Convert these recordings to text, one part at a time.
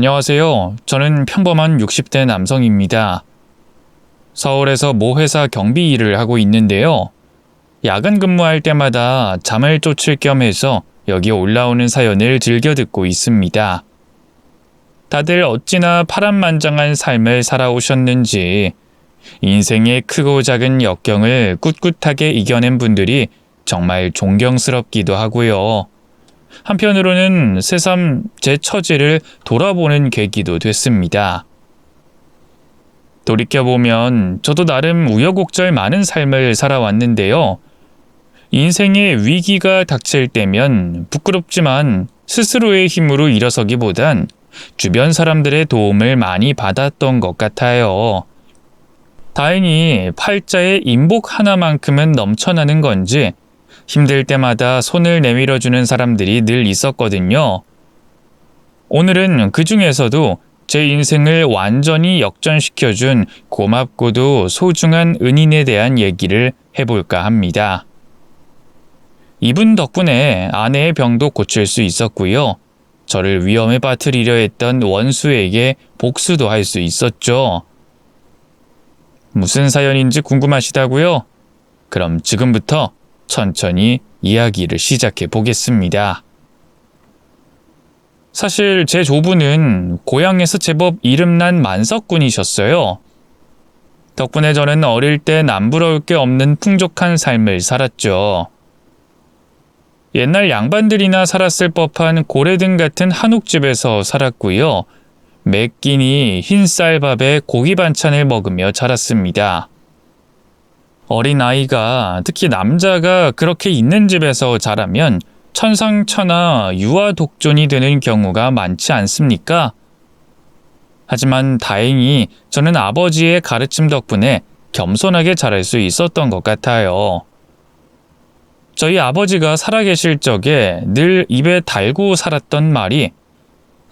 안녕하세요. 저는 평범한 60대 남성입니다. 서울에서 모 회사 경비 일을 하고 있는데요. 야간 근무할 때마다 잠을 쫓을 겸 해서 여기 올라오는 사연을 즐겨 듣고 있습니다. 다들 어찌나 파란만장한 삶을 살아오셨는지 인생의 크고 작은 역경을 꿋꿋하게 이겨낸 분들이 정말 존경스럽기도 하고요. 한편으로는 새삼 제 처지를 돌아보는 계기도 됐습니다. 돌이켜보면 저도 나름 우여곡절 많은 삶을 살아왔는데요. 인생의 위기가 닥칠 때면 부끄럽지만 스스로의 힘으로 일어서기보단 주변 사람들의 도움을 많이 받았던 것 같아요. 다행히 팔자에 인복 하나만큼은 넘쳐나는 건지 힘들 때마다 손을 내밀어주는 사람들이 늘 있었거든요. 오늘은 그 중에서도 제 인생을 완전히 역전시켜준 고맙고도 소중한 은인에 대한 얘기를 해볼까 합니다. 이분 덕분에 아내의 병도 고칠 수 있었고요. 저를 위험에 빠뜨리려 했던 원수에게 복수도 할 수 있었죠. 무슨 사연인지 궁금하시다고요? 그럼 지금부터 천천히 이야기를 시작해 보겠습니다. 사실 제 조부는 고향에서 제법 이름난 만석군이셨어요. 덕분에 저는 어릴 때 남부러울 게 없는 풍족한 삶을 살았죠. 옛날 양반들이나 살았을 법한 고래등 같은 한옥집에서 살았고요. 매 끼니 흰 쌀밥에 고기 반찬을 먹으며 자랐습니다. 어린 아이가, 특히 남자가 그렇게 있는 집에서 자라면 천상천하 유아독존이 되는 경우가 많지 않습니까? 하지만 다행히 저는 아버지의 가르침 덕분에 겸손하게 자랄 수 있었던 것 같아요. 저희 아버지가 살아계실 적에 늘 입에 달고 살았던 말이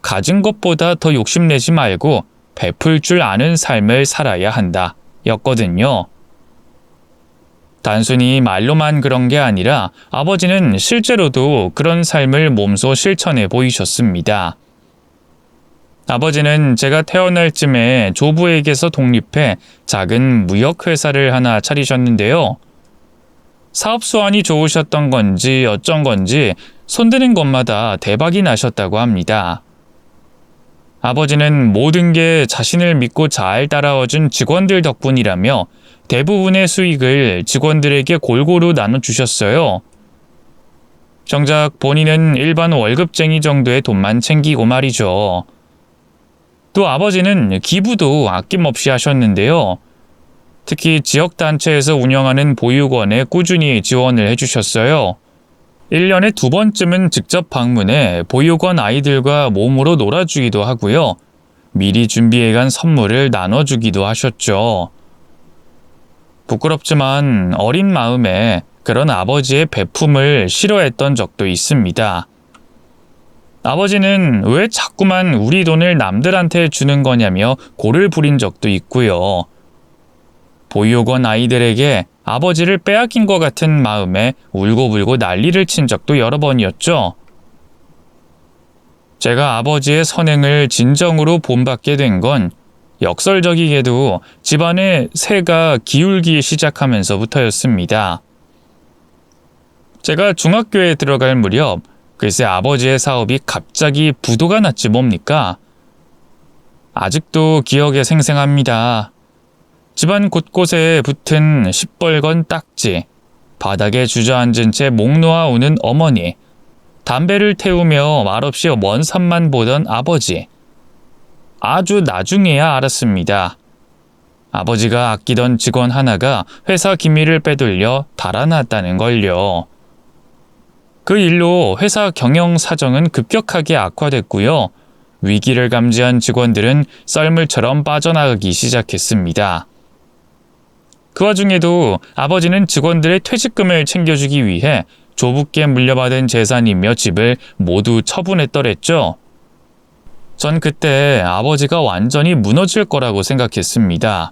가진 것보다 더 욕심내지 말고 베풀 줄 아는 삶을 살아야 한다 였거든요. 단순히 말로만 그런 게 아니라 아버지는 실제로도 그런 삶을 몸소 실천해 보이셨습니다. 아버지는 제가 태어날 쯤에 조부에게서 독립해 작은 무역회사를 하나 차리셨는데요. 사업 수완이 좋으셨던 건지 어쩐 건지 손드는 것마다 대박이 나셨다고 합니다. 아버지는 모든 게 자신을 믿고 잘 따라와준 직원들 덕분이라며 대부분의 수익을 직원들에게 골고루 나눠주셨어요. 정작 본인은 일반 월급쟁이 정도의 돈만 챙기고 말이죠. 또 아버지는 기부도 아낌없이 하셨는데요. 특히 지역단체에서 운영하는 보육원에 꾸준히 지원을 해주셨어요. 1년에 2번쯤은 직접 방문해 보육원 아이들과 몸으로 놀아주기도 하고요. 미리 준비해간 선물을 나눠주기도 하셨죠. 부끄럽지만 어린 마음에 그런 아버지의 베품을 싫어했던 적도 있습니다. 아버지는 왜 자꾸만 우리 돈을 남들한테 주는 거냐며 골을 부린 적도 있고요. 보육원 아이들에게 아버지를 빼앗긴 것 같은 마음에 울고불고 난리를 친 적도 여러 번이었죠. 제가 아버지의 선행을 진정으로 본받게 된 건 역설적이게도 집안의 새가 기울기 시작하면서부터였습니다. 제가 중학교에 들어갈 무렵 글쎄 아버지의 사업이 갑자기 부도가 났지 뭡니까? 아직도 기억에 생생합니다. 집안 곳곳에 붙은 시뻘건 딱지, 바닥에 주저앉은 채 목 놓아 우는 어머니, 담배를 태우며 말없이 먼 산만 보던 아버지. 아주 나중에야 알았습니다. 아버지가 아끼던 직원 하나가 회사 기밀을 빼돌려 달아났다는 걸요. 그 일로 회사 경영 사정은 급격하게 악화됐고요. 위기를 감지한 직원들은 썰물처럼 빠져나가기 시작했습니다. 그 와중에도 아버지는 직원들의 퇴직금을 챙겨주기 위해 조부께 물려받은 재산이며 집을 모두 처분했더랬죠. 전 그때 아버지가 완전히 무너질 거라고 생각했습니다.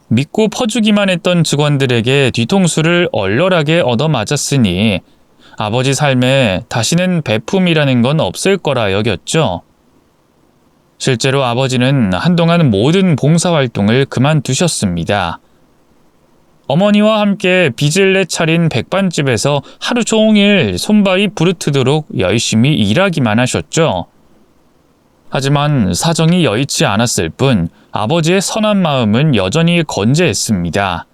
믿고 퍼주기만 했던 직원들에게 뒤통수를 얼얼하게 얻어맞았으니 아버지 삶에 다시는 베품이라는 건 없을 거라 여겼죠. 실제로 아버지는 한동안 모든 봉사활동을 그만두셨습니다. 어머니와 함께 빚을 내 차린 백반집에서 하루 종일 손발이 부르트도록 열심히 일하기만 하셨죠. 하지만 사정이 여의치 않았을 뿐 아버지의 선한 마음은 여전히 건재했습니다.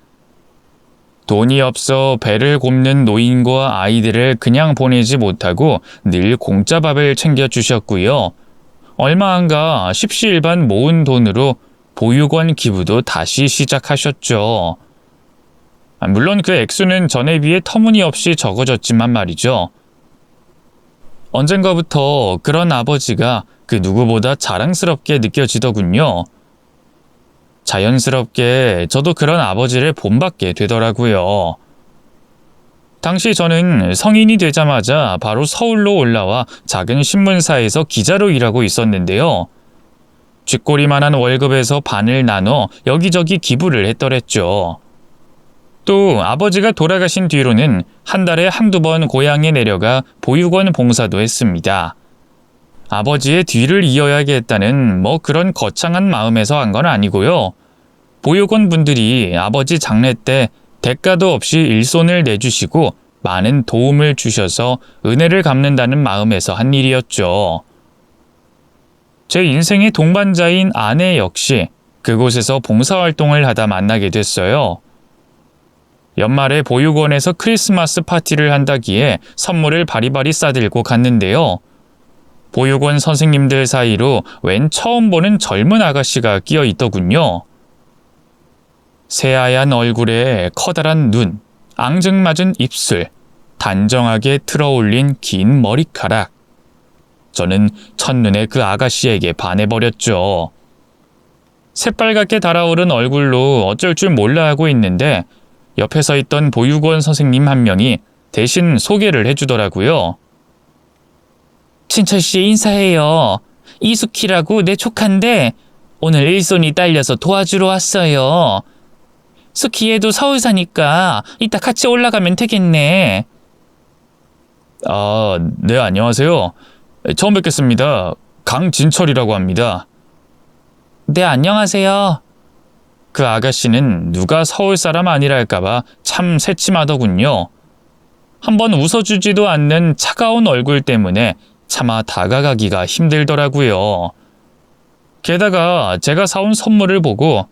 돈이 없어 배를 굽는 노인과 아이들을 그냥 보내지 못하고 늘 공짜밥을 챙겨주셨고요. 얼마 안가 십시일반 모은 돈으로 보육원 기부도 다시 시작하셨죠. 물론 그 액수는 전에 비해 터무니없이 적어졌지만 말이죠. 언젠가부터 그런 아버지가 그 누구보다 자랑스럽게 느껴지더군요. 자연스럽게 저도 그런 아버지를 본받게 되더라고요. 당시 저는 성인이 되자마자 바로 서울로 올라와 작은 신문사에서 기자로 일하고 있었는데요. 쥐꼬리만한 월급에서 반을 나눠 여기저기 기부를 했더랬죠. 또 아버지가 돌아가신 뒤로는 한 달에 한두 번 고향에 내려가 보육원 봉사도 했습니다. 아버지의 뒤를 이어야겠다는 그런 거창한 마음에서 한 건 아니고요. 보육원 분들이 아버지 장례 때 대가도 없이 일손을 내주시고 많은 도움을 주셔서 은혜를 갚는다는 마음에서 한 일이었죠. 제 인생의 동반자인 아내 역시 그곳에서 봉사활동을 하다 만나게 됐어요. 연말에 보육원에서 크리스마스 파티를 한다기에 선물을 바리바리 싸들고 갔는데요. 보육원 선생님들 사이로 웬 처음 보는 젊은 아가씨가 끼어 있더군요. 새하얀 얼굴에 커다란 눈, 앙증맞은 입술, 단정하게 틀어올린 긴 머리카락. 저는 첫눈에 그 아가씨에게 반해버렸죠. 새빨갛게 달아오른 얼굴로 어쩔 줄 몰라 하고 있는데 옆에 서 있던 보육원 선생님 한 명이 대신 소개를 해주더라고요. 친철씨 인사해요. 이숙희라고 내 조카인데 오늘 일손이 딸려서 도와주러 왔어요. 숙희 얘도 서울 사니까 이따 같이 올라가면 되겠네. 아, 네, 안녕하세요. 처음 뵙겠습니다. 강진철이라고 합니다. 네, 안녕하세요. 그 아가씨는 누가 서울 사람 아니랄까봐 참 새침하더군요. 한번 웃어주지도 않는 차가운 얼굴 때문에 차마 다가가기가 힘들더라고요. 게다가 제가 사온 선물을 보고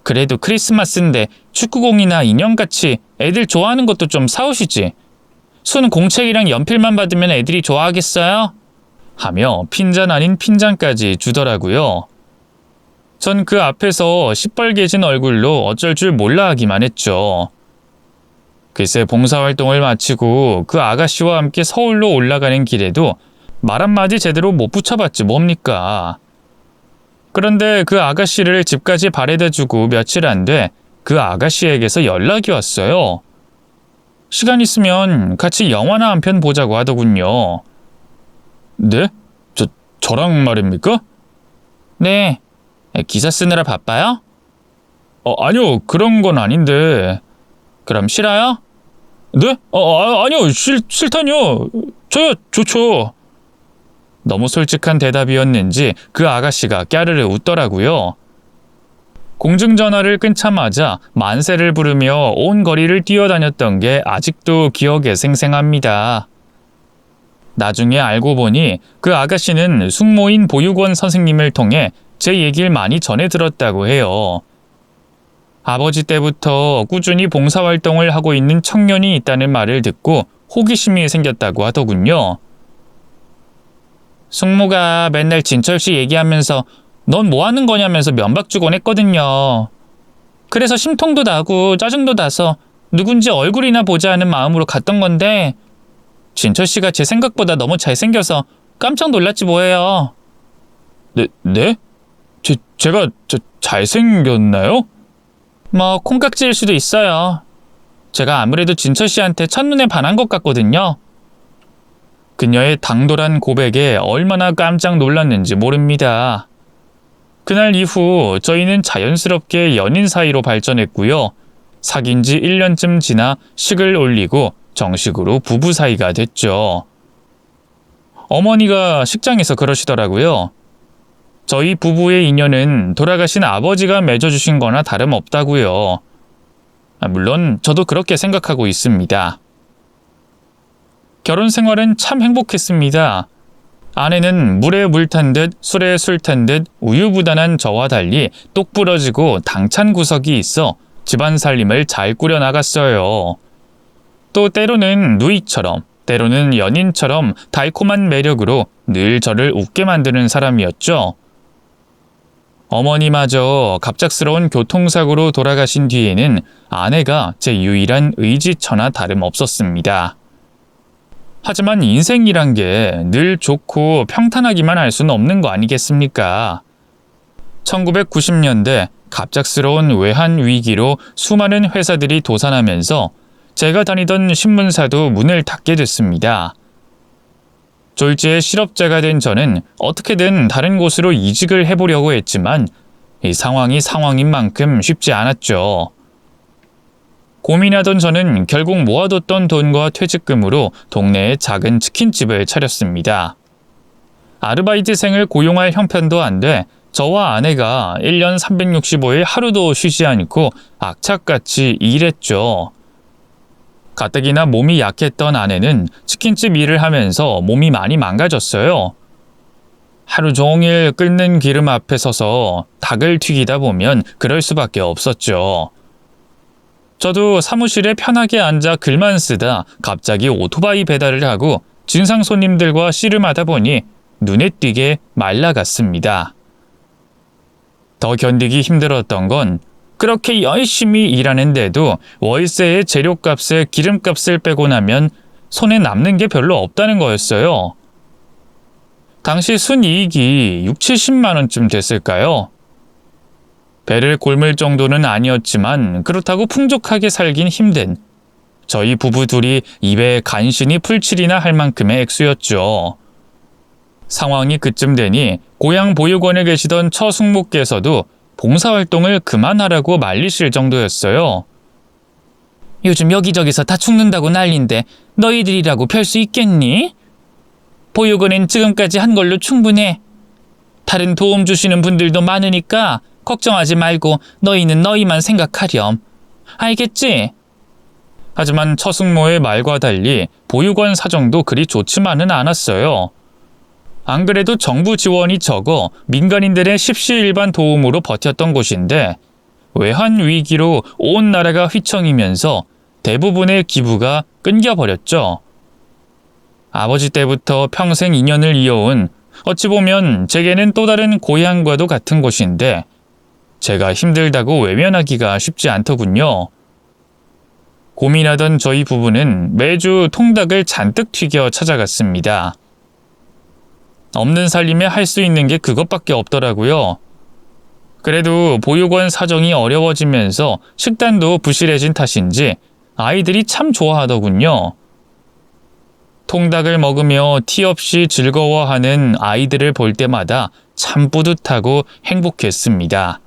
그래도 크리스마스인데 축구공이나 인형같이 애들 좋아하는 것도 좀 사오시지. 순 공책이랑 연필만 받으면 애들이 좋아하겠어요? 하며 핀잔 아닌 핀잔까지 주더라고요. 전 그 앞에서 시뻘개진 얼굴로 어쩔 줄 몰라 하기만 했죠. 글쎄 봉사활동을 마치고 그 아가씨와 함께 서울로 올라가는 길에도 말 한마디 제대로 못 붙여봤지 뭡니까. 그런데 그 아가씨를 집까지 바래다주고 며칠 안 돼 그 아가씨에게서 연락이 왔어요. 시간 있으면 같이 영화나 한 편 보자고 하더군요. 네? 저랑 말입니까? 네. 기사 쓰느라 바빠요? 아니요. 그런 건 아닌데. 그럼 싫어요? 네? 아니요. 싫다뇨. 저야 좋죠. 너무 솔직한 대답이었는지 그 아가씨가 까르르 웃더라고요. 공중전화를 끊자마자 만세를 부르며 온 거리를 뛰어다녔던 게 아직도 기억에 생생합니다. 나중에 알고 보니 그 아가씨는 숙모인 보육원 선생님을 통해 제 얘기를 많이 전해 들었다고 해요. 아버지 때부터 꾸준히 봉사활동을 하고 있는 청년이 있다는 말을 듣고 호기심이 생겼다고 하더군요. 숙모가 맨날 진철씨 얘기하면서 넌 뭐 하는 거냐면서 면박 주곤 했거든요. 그래서 심통도 나고 짜증도 나서 누군지 얼굴이나 보자 하는 마음으로 갔던 건데 진철씨가 제 생각보다 너무 잘생겨서 깜짝 놀랐지 뭐예요. 네? 제가 잘생겼나요? 콩깍지일 수도 있어요. 제가 아무래도 진철씨한테 첫눈에 반한 것 같거든요. 그녀의 당돌한 고백에 얼마나 깜짝 놀랐는지 모릅니다. 그날 이후 저희는 자연스럽게 연인 사이로 발전했고요. 사귄 지 1년쯤 지나 식을 올리고 정식으로 부부 사이가 됐죠. 어머니가 식장에서 그러시더라고요. 저희 부부의 인연은 돌아가신 아버지가 맺어주신 거나 다름없다고요. 물론 저도 그렇게 생각하고 있습니다. 결혼 생활은 참 행복했습니다. 아내는 물에 물 탄 듯 술에 술 탄 듯 우유부단한 저와 달리 똑부러지고 당찬 구석이 있어 집안 살림을 잘 꾸려나갔어요. 또 때로는 누이처럼, 때로는 연인처럼 달콤한 매력으로 늘 저를 웃게 만드는 사람이었죠. 어머니마저 갑작스러운 교통사고로 돌아가신 뒤에는 아내가 제 유일한 의지처나 다름없었습니다. 하지만 인생이란 게 늘 좋고 평탄하기만 할 수는 없는 거 아니겠습니까? 1990년대 갑작스러운 외환 위기로 수많은 회사들이 도산하면서 제가 다니던 신문사도 문을 닫게 됐습니다. 졸지에 실업자가 된 저는 어떻게든 다른 곳으로 이직을 해보려고 했지만 이 상황이 상황인 만큼 쉽지 않았죠. 고민하던 저는 결국 모아뒀던 돈과 퇴직금으로 동네에 작은 치킨집을 차렸습니다. 아르바이트생을 고용할 형편도 안 돼 저와 아내가 1년 365일 하루도 쉬지 않고 악착같이 일했죠. 가뜩이나 몸이 약했던 아내는 치킨집 일을 하면서 몸이 많이 망가졌어요. 하루 종일 끓는 기름 앞에 서서 닭을 튀기다 보면 그럴 수밖에 없었죠. 저도 사무실에 편하게 앉아 글만 쓰다 갑자기 오토바이 배달을 하고 진상 손님들과 씨름하다 보니 눈에 띄게 말라갔습니다. 더 견디기 힘들었던 건 그렇게 열심히 일하는데도 월세에 재료값에 기름값을 빼고 나면 손에 남는 게 별로 없다는 거였어요. 당시 순이익이 6, 70만 원쯤 됐을까요? 배를 곪을 정도는 아니었지만 그렇다고 풍족하게 살긴 힘든 저희 부부 둘이 입에 간신히 풀칠이나 할 만큼의 액수였죠. 상황이 그쯤 되니 고향 보육원에 계시던 처숙모께서도 봉사활동을 그만하라고 말리실 정도였어요. 요즘 여기저기서 다 죽는다고 난린데 너희들이라고 별 수 있겠니? 보육원엔 지금까지 한 걸로 충분해. 다른 도움 주시는 분들도 많으니까 걱정하지 말고 너희는 너희만 생각하렴. 알겠지? 하지만 처숙모의 말과 달리 보육원 사정도 그리 좋지만은 않았어요. 안 그래도 정부 지원이 적어 민간인들의 십시일반 도움으로 버텼던 곳인데 외환 위기로 온 나라가 휘청이면서 대부분의 기부가 끊겨버렸죠. 아버지 때부터 평생 인연을 이어온 어찌 보면 제게는 또 다른 고향과도 같은 곳인데 제가 힘들다고 외면하기가 쉽지 않더군요. 고민하던 저희 부부는 매주 통닭을 잔뜩 튀겨 찾아갔습니다. 없는 살림에 할 수 있는 게 그것밖에 없더라고요. 그래도 보육원 사정이 어려워지면서 식단도 부실해진 탓인지 아이들이 참 좋아하더군요. 통닭을 먹으며 티 없이 즐거워하는 아이들을 볼 때마다 참 뿌듯하고 행복했습니다.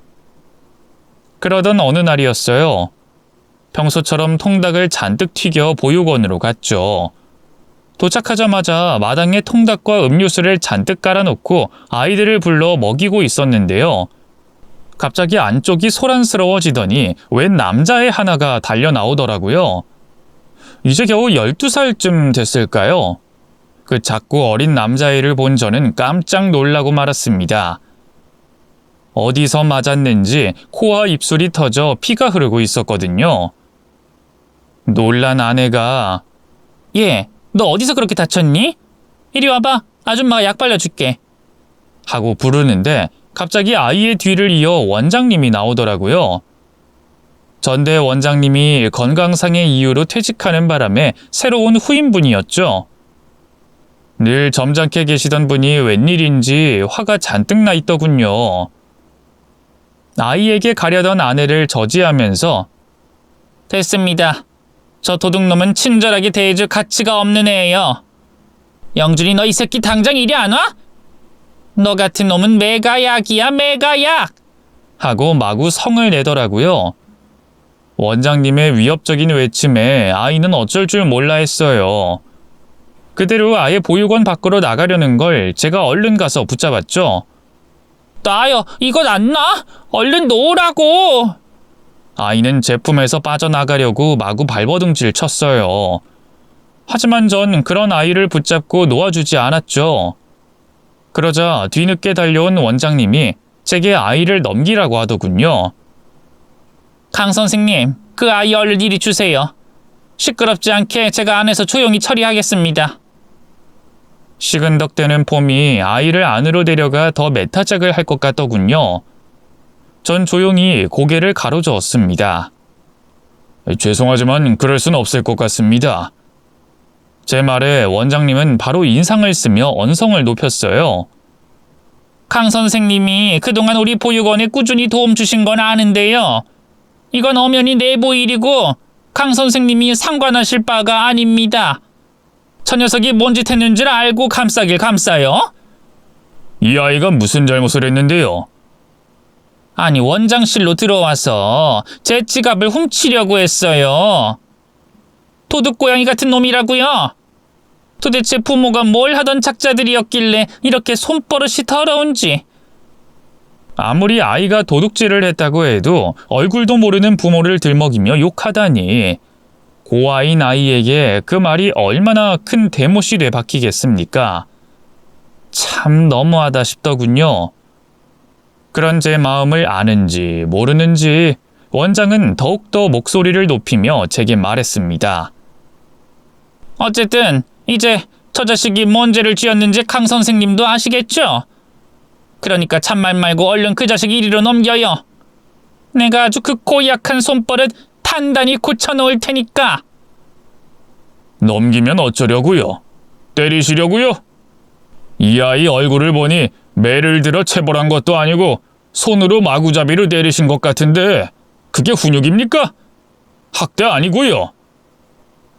그러던 어느 날이었어요. 평소처럼 통닭을 잔뜩 튀겨 보육원으로 갔죠. 도착하자마자 마당에 통닭과 음료수를 잔뜩 깔아놓고 아이들을 불러 먹이고 있었는데요. 갑자기 안쪽이 소란스러워지더니 웬 남자애 하나가 달려 나오더라고요. 이제 겨우 12살쯤 됐을까요? 그 작고 어린 남자애를 본 저는 깜짝 놀라고 말았습니다. 어디서 맞았는지 코와 입술이 터져 피가 흐르고 있었거든요. 놀란 아내가 "얘, 너 어디서 그렇게 다쳤니? 이리 와봐. 아줌마가 약 발라줄게." 하고 부르는데 갑자기 아이의 뒤를 이어 원장님이 나오더라고요. 전대 원장님이 건강상의 이유로 퇴직하는 바람에 새로운 후임분이었죠. 늘 점잖게 계시던 분이 웬일인지 화가 잔뜩 나 있더군요. 아이에게 가려던 아내를 저지하면서 "됐습니다. 저 도둑놈은 친절하게 대해줄 가치가 없는 애예요. 영준이 너 이 새끼 당장 이리 안 와? 너 같은 놈은 메가약이야, 메가약!" 하고 마구 성을 내더라고요. 원장님의 위협적인 외침에 아이는 어쩔 줄 몰라 했어요. 그대로 아예 보육원 밖으로 나가려는 걸 제가 얼른 가서 붙잡았죠. 나요, 이건 안 나? 얼른 놓으라고! 아이는 제품에서 빠져나가려고 마구 발버둥질 쳤어요. 하지만 전 그런 아이를 붙잡고 놓아주지 않았죠. 그러자 뒤늦게 달려온 원장님이 제게 아이를 넘기라고 하더군요. 강 선생님, 그 아이 얼른 이리 주세요. 시끄럽지 않게 제가 안에서 조용히 처리하겠습니다. 시근덕대는 폼이 아이를 안으로 데려가 더 매타작을 할 것 같더군요. 전 조용히 고개를 가로저었습니다. 죄송하지만 그럴 순 없을 것 같습니다. 제 말에 원장님은 바로 인상을 쓰며 언성을 높였어요. 강 선생님이 그동안 우리 보육원에 꾸준히 도움 주신 건 아는데요. 이건 엄연히 내부 일이고 강 선생님이 상관하실 바가 아닙니다. 저 녀석이 뭔 짓 했는 줄 알고 감싸길 감싸요? 이 아이가 무슨 잘못을 했는데요? 아니, 원장실로 들어와서 제 지갑을 훔치려고 했어요. 도둑고양이 같은 놈이라고요? 도대체 부모가 뭘 하던 작자들이었길래 이렇게 손버릇이 더러운지. 아무리 아이가 도둑질을 했다고 해도 얼굴도 모르는 부모를 들먹이며 욕하다니. 고아인 아이에게 그 말이 얼마나 큰 대못이 돼 박히겠습니까? 참 너무하다 싶더군요. 그런 제 마음을 아는지 모르는지 원장은 더욱더 목소리를 높이며 제게 말했습니다. 어쨌든 이제 저 자식이 뭔 죄를 지었는지 강 선생님도 아시겠죠? 그러니까 참말 말고 얼른 그 자식 이리로 넘겨요. 내가 아주 그 고약한 손버릇 단단히 고쳐놓을 테니까. 넘기면 어쩌려고요? 때리시려고요? 이 아이 얼굴을 보니 매를 들어 체벌한 것도 아니고 손으로 마구잡이로 때리신 것 같은데 그게 훈육입니까? 학대 아니고요.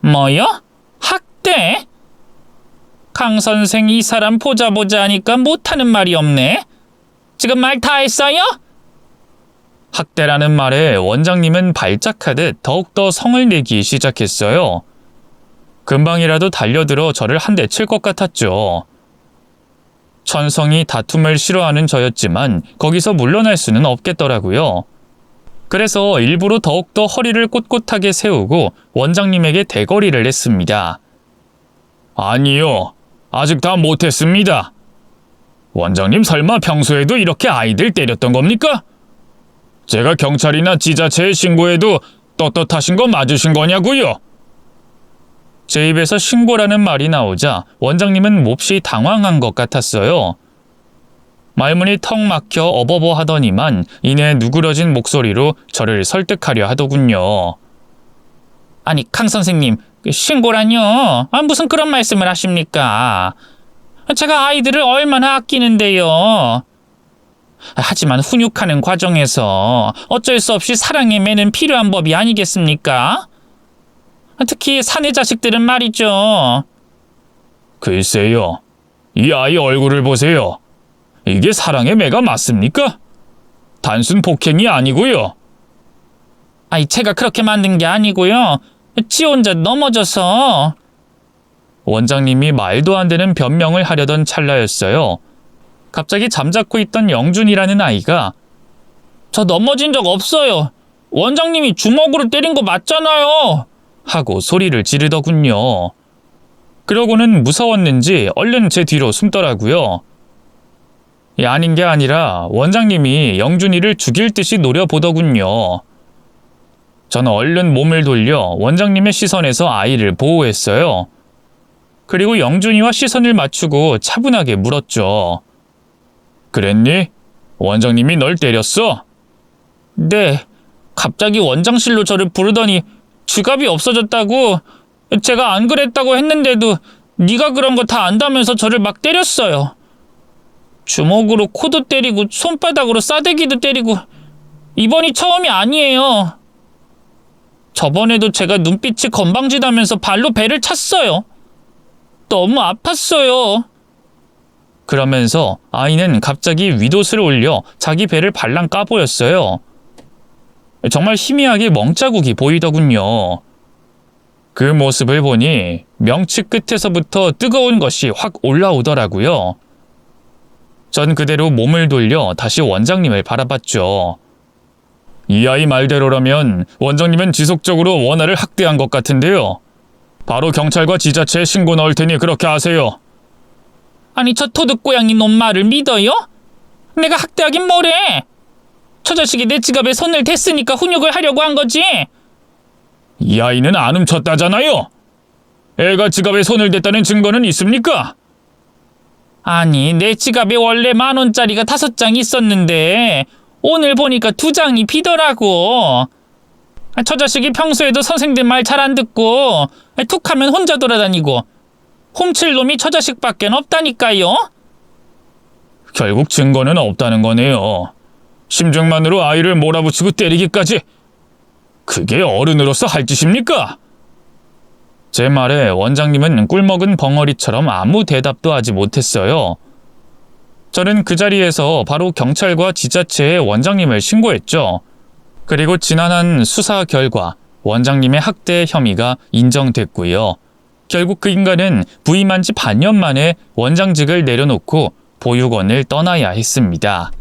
뭐요? 학대? 강 선생, 이 사람 보자 하니까 못하는 말이 없네. 지금 말 다 했어요? 학대라는 말에 원장님은 발작하듯 더욱더 성을 내기 시작했어요. 금방이라도 달려들어 저를 한 대 칠 것 같았죠. 천성이 다툼을 싫어하는 저였지만 거기서 물러날 수는 없겠더라고요. 그래서 일부러 더욱더 허리를 꼿꼿하게 세우고 원장님에게 대거리를 했습니다. 아니요, 아직 다 못했습니다. 원장님 설마 평소에도 이렇게 아이들 때렸던 겁니까? 제가 경찰이나 지자체에 신고해도 떳떳하신 거 맞으신 거냐고요? 제 입에서 신고라는 말이 나오자 원장님은 몹시 당황한 것 같았어요. 말문이 턱 막혀 어버버 하더니만 이내 누그러진 목소리로 저를 설득하려 하더군요. 아니, 강 선생님, 신고라뇨? 무슨 그런 말씀을 하십니까? 제가 아이들을 얼마나 아끼는데요. 하지만 훈육하는 과정에서 어쩔 수 없이 사랑의 매는 필요한 법이 아니겠습니까? 특히 사내 자식들은 말이죠. 글쎄요, 이 아이 얼굴을 보세요. 이게 사랑의 매가 맞습니까? 단순 폭행이 아니고요. 아이, 제가 그렇게 만든 게 아니고요. 지 혼자 넘어져서. 원장님이 말도 안 되는 변명을 하려던 찰나였어요. 갑자기 잠자코 있던 영준이라는 아이가 저 넘어진 적 없어요. 원장님이 주먹으로 때린 거 맞잖아요. 하고 소리를 지르더군요. 그러고는 무서웠는지 얼른 제 뒤로 숨더라고요. 아닌 게 아니라 원장님이 영준이를 죽일 듯이 노려보더군요. 저는 얼른 몸을 돌려 원장님의 시선에서 아이를 보호했어요. 그리고 영준이와 시선을 맞추고 차분하게 물었죠. 그랬니? 원장님이 널 때렸어? 네, 갑자기 원장실로 저를 부르더니 지갑이 없어졌다고. 제가 안 그랬다고 했는데도 네가 그런 거 다 안다면서 저를 막 때렸어요. 주먹으로 코도 때리고 손바닥으로 싸대기도 때리고 이번이 처음이 아니에요. 저번에도 제가 눈빛이 건방지다면서 발로 배를 찼어요. 너무 아팠어요. 그러면서 아이는 갑자기 윗옷을 올려 자기 배를 발랑 까보였어요. 정말 희미하게 멍자국이 보이더군요. 그 모습을 보니 명치 끝에서부터 뜨거운 것이 확 올라오더라고요. 전 그대로 몸을 돌려 다시 원장님을 바라봤죠. 이 아이 말대로라면 원장님은 지속적으로 원아를 학대한 것 같은데요. 바로 경찰과 지자체에 신고 넣을 테니 그렇게 하세요. 아니 저 도둑고양이 놈 말을 믿어요? 내가 학대하긴 뭐래? 저 자식이 내 지갑에 손을 댔으니까 훈육을 하려고 한 거지. 이 아이는 안 훔쳤다잖아요. 애가 지갑에 손을 댔다는 증거는 있습니까? 아니 내 지갑에 원래 10,000원짜리가 5장 있었는데 오늘 보니까 2장이 비더라고. 저 자식이 평소에도 선생들 말 잘 안 듣고 툭하면 혼자 돌아다니고 훔칠 놈이 저 자식밖에 없다니까요. 결국 증거는 없다는 거네요. 심증만으로 아이를 몰아붙이고 때리기까지. 그게 어른으로서 할 짓입니까? 제 말에 원장님은 꿀먹은 벙어리처럼 아무 대답도 하지 못했어요. 저는 그 자리에서 바로 경찰과 지자체에 원장님을 신고했죠. 그리고 지난한 수사 결과 원장님의 학대 혐의가 인정됐고요. 결국 그 인간은 부임한 지 반년 만에 원장직을 내려놓고 보육원을 떠나야 했습니다.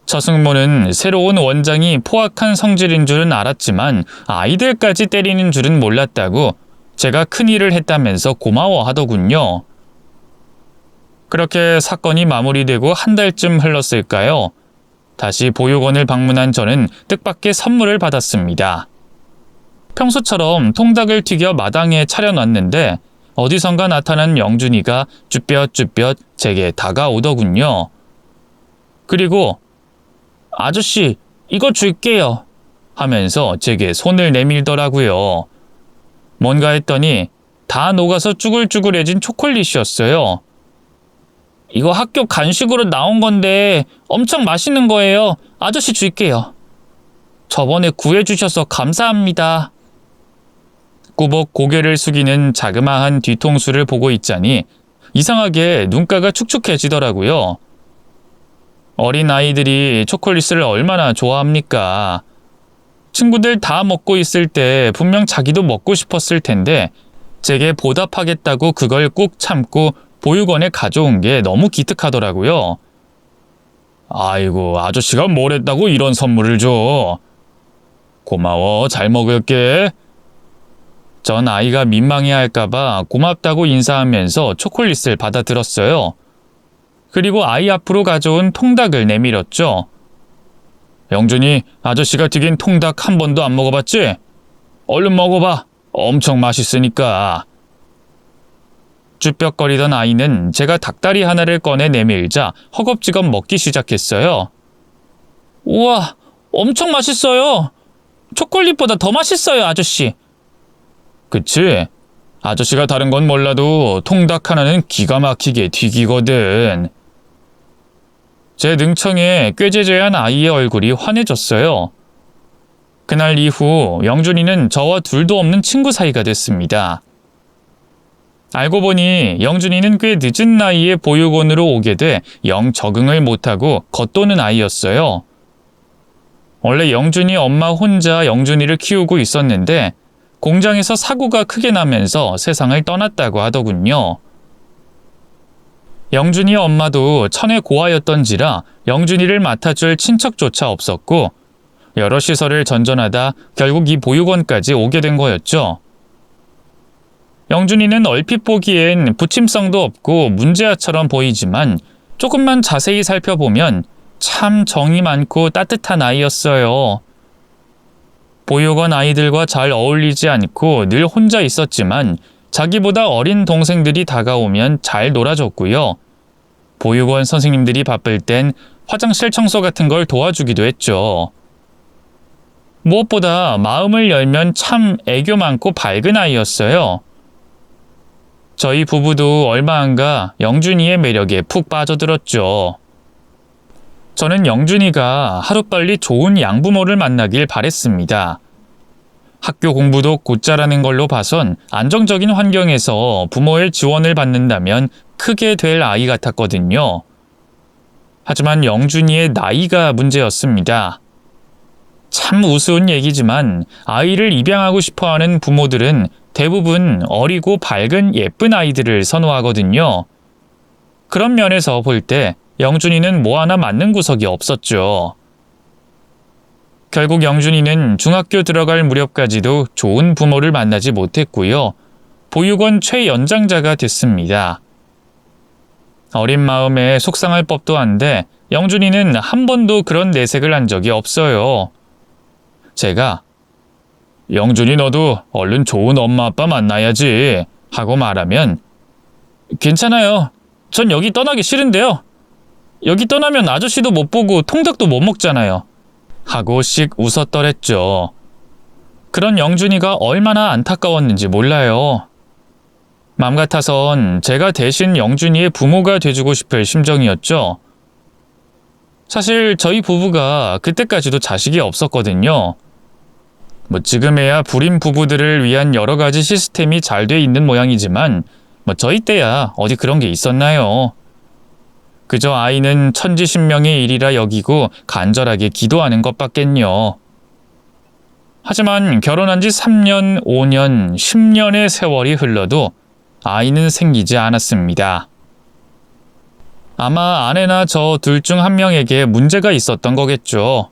처승모는 새로운 원장이 포악한 성질인 줄은 알았지만 아이들까지 때리는 줄은 몰랐다고 제가 큰일을 했다면서 고마워하더군요. 그렇게 사건이 마무리되고 한 달쯤 흘렀을까요? 다시 보육원을 방문한 저는 뜻밖의 선물을 받았습니다. 평소처럼 통닭을 튀겨 마당에 차려놨는데 어디선가 나타난 영준이가 쭈뼛쭈뼛 제게 다가오더군요. 그리고 아저씨 이거 줄게요 하면서 제게 손을 내밀더라고요. 뭔가 했더니 다 녹아서 쭈글쭈글해진 초콜릿이었어요. 이거 학교 간식으로 나온 건데 엄청 맛있는 거예요. 아저씨 줄게요. 저번에 구해주셔서 감사합니다. 꾸벅 고개를 숙이는 자그마한 뒤통수를 보고 있자니 이상하게 눈가가 축축해지더라고요. 어린 아이들이 초콜릿을 얼마나 좋아합니까? 친구들 다 먹고 있을 때 분명 자기도 먹고 싶었을 텐데 제게 보답하겠다고 그걸 꾹 참고 보육원에 가져온 게 너무 기특하더라고요. 아이고, 아저씨가 뭘 했다고 이런 선물을 줘. 고마워, 잘 먹을게. 전 아이가 민망해할까봐 고맙다고 인사하면서 초콜릿을 받아들었어요. 그리고 아이 앞으로 가져온 통닭을 내밀었죠. 영준이, 아저씨가 튀긴 통닭 한 번도 안 먹어봤지? 얼른 먹어봐. 엄청 맛있으니까. 쭈뼛거리던 아이는 제가 닭다리 하나를 꺼내 내밀자 허겁지겁 먹기 시작했어요. 우와, 엄청 맛있어요. 초콜릿보다 더 맛있어요, 아저씨. 그치? 아저씨가 다른 건 몰라도 통닭 하나는 기가 막히게 튀기거든. 제 능청에 꾀죄죄한 아이의 얼굴이 환해졌어요. 그날 이후 영준이는 저와 둘도 없는 친구 사이가 됐습니다. 알고 보니 영준이는 꽤 늦은 나이에 보육원으로 오게 돼 영 적응을 못하고 겉도는 아이였어요. 원래 영준이 엄마 혼자 영준이를 키우고 있었는데 공장에서 사고가 크게 나면서 세상을 떠났다고 하더군요. 영준이 엄마도 천혜 고아였던지라 영준이를 맡아줄 친척조차 없었고 여러 시설을 전전하다 결국 이 보육원까지 오게 된 거였죠. 영준이는 얼핏 보기엔 부침성도 없고 문제아처럼 보이지만 조금만 자세히 살펴보면 참 정이 많고 따뜻한 아이였어요. 보육원 아이들과 잘 어울리지 않고 늘 혼자 있었지만 자기보다 어린 동생들이 다가오면 잘 놀아줬고요. 보육원 선생님들이 바쁠 땐 화장실 청소 같은 걸 도와주기도 했죠. 무엇보다 마음을 열면 참 애교 많고 밝은 아이였어요. 저희 부부도 얼마 안가 영준이의 매력에 푹 빠져들었죠. 저는 영준이가 하루빨리 좋은 양부모를 만나길 바랬습니다. 학교 공부도 곧잘하는 걸로 봐선 안정적인 환경에서 부모의 지원을 받는다면 크게 될 아이 같았거든요. 하지만 영준이의 나이가 문제였습니다. 참 우스운 얘기지만 아이를 입양하고 싶어하는 부모들은 대부분 어리고 밝은 예쁜 아이들을 선호하거든요. 그런 면에서 볼 때 영준이는 뭐 하나 맞는 구석이 없었죠. 결국 영준이는 중학교 들어갈 무렵까지도 좋은 부모를 만나지 못했고요. 보육원 최연장자가 됐습니다. 어린 마음에 속상할 법도 한데 영준이는 한 번도 그런 내색을 한 적이 없어요. 제가 영준이 너도 얼른 좋은 엄마 아빠 만나야지 하고 말하면 괜찮아요. 전 여기 떠나기 싫은데요. 여기 떠나면 아저씨도 못 보고 통닭도 못 먹잖아요. 하고 씩 웃었더랬죠. 그런 영준이가 얼마나 안타까웠는지 몰라요. 맘 같아선 제가 대신 영준이의 부모가 돼주고 싶을 심정이었죠. 사실 저희 부부가 그때까지도 자식이 없었거든요. 뭐 지금에야 불임 부부들을 위한 여러 가지 시스템이 잘 돼 있는 모양이지만 뭐 저희 때야 어디 그런 게 있었나요? 그저 아이는 천지신명의 일이라 여기고 간절하게 기도하는 것밖엔요. 하지만 결혼한 지 3년, 5년, 10년의 세월이 흘러도 아이는 생기지 않았습니다. 아마 아내나 저 둘 중 한 명에게 문제가 있었던 거겠죠.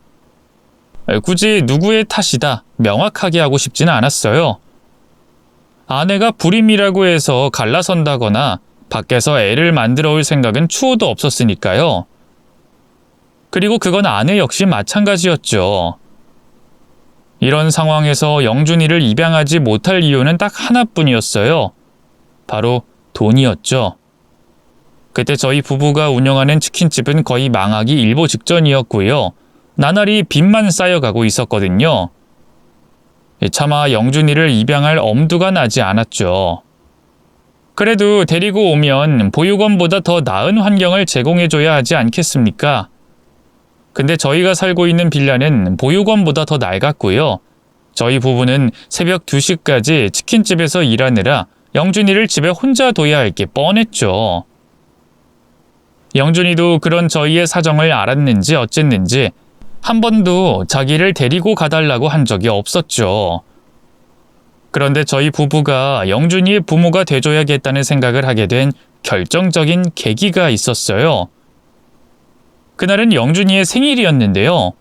굳이 누구의 탓이다 명확하게 하고 싶지는 않았어요. 아내가 불임이라고 해서 갈라선다거나 밖에서 애를 만들어 올 생각은 추호도 없었으니까요. 그리고 그건 아내 역시 마찬가지였죠. 이런 상황에서 영준이를 입양하지 못할 이유는 딱 하나뿐이었어요. 바로 돈이었죠. 그때 저희 부부가 운영하는 치킨집은 거의 망하기 일보 직전이었고요. 나날이 빚만 쌓여가고 있었거든요. 차마 영준이를 입양할 엄두가 나지 않았죠. 그래도 데리고 오면 보육원보다 더 나은 환경을 제공해줘야 하지 않겠습니까? 근데 저희가 살고 있는 빌라는 보육원보다 더 낡았고요. 저희 부부는 새벽 2시까지 치킨집에서 일하느라 영준이를 집에 혼자 둬야 할 게 뻔했죠. 영준이도 그런 저희의 사정을 알았는지 어쨌는지 한 번도 자기를 데리고 가달라고 한 적이 없었죠. 그런데 저희 부부가 영준이의 부모가 돼줘야겠다는 생각을 하게 된 결정적인 계기가 있었어요. 그날은 영준이의 생일이었는데요.